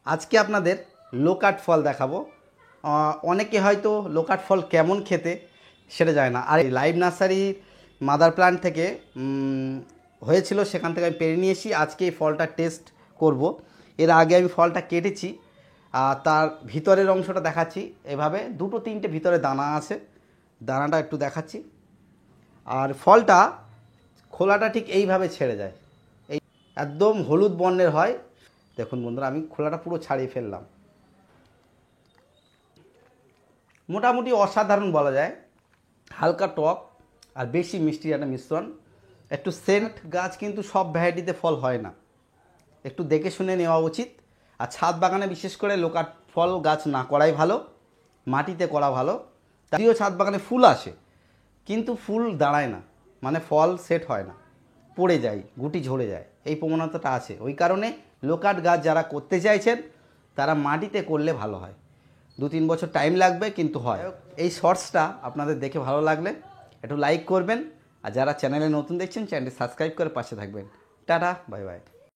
আজকে আপনাদের লোকাট ফল দেখাবো। অনেকে হয়তো লোকাট ফল কেমন খেতে সেটা জানে না। আর এই লাইভ নার্সারির মাদার প্ল্যান্ট থেকে হয়েছিল, সেখান থেকে আমি পেরে নিয়ে এসি। আজকে এই ফলটা টেস্ট করব। এর আগে আমি ফলটা কেটেছি, আর তার ভিতরের অংশটা দেখাচ্ছি। এভাবে দুটো তিনটে ভিতরে দানা আছে, দানাটা একটু দেখাচ্ছি। আর ফলটা খোলাটা ঠিক এইভাবে ছেড়ে যায়, এই একদম হলুদ বর্ণের হয়। দেখুন বন্ধুরা, আমি খোলাটা পুরো ছাড়িয়ে ফেললাম। মোটামুটি অসাধারণ বলা যায়, হালকা টক আর বেশি মিষ্টির একটা মিশ্রণ। একটু সেন্ট। গাছ কিন্তু সব ভ্যারাইটিতে ফল হয় না, একটু দেখে শুনে নেওয়া উচিত। আর ছাদ বাগানে বিশেষ করে লোকাট ফল গাছ না করাই ভালো, মাটিতে করা ভালো। যদিও ছাদ বাগানে ফুল আসে, কিন্তু ফুল দাঁড়ায় না, মানে ফল সেট হয় না, পড়ে যায়, গুটি ঝরে যায়, এই প্রবণতাটা আছে। ওই কারণে লোকাট গাছ যারা করতে চাইছেন তারা মাটিতে করলে ভালো হয়। 2-3 বছর টাইম লাগবে, কিন্তু হয়। এই শর্টসটা আপনাদের দেখে ভালো লাগলে একটু লাইক করবেন, আর যারা চ্যানেলে নতুন দেখছেন চ্যানেলটি সাবস্ক্রাইব করে পাশে থাকবেন। Tata, bye bye.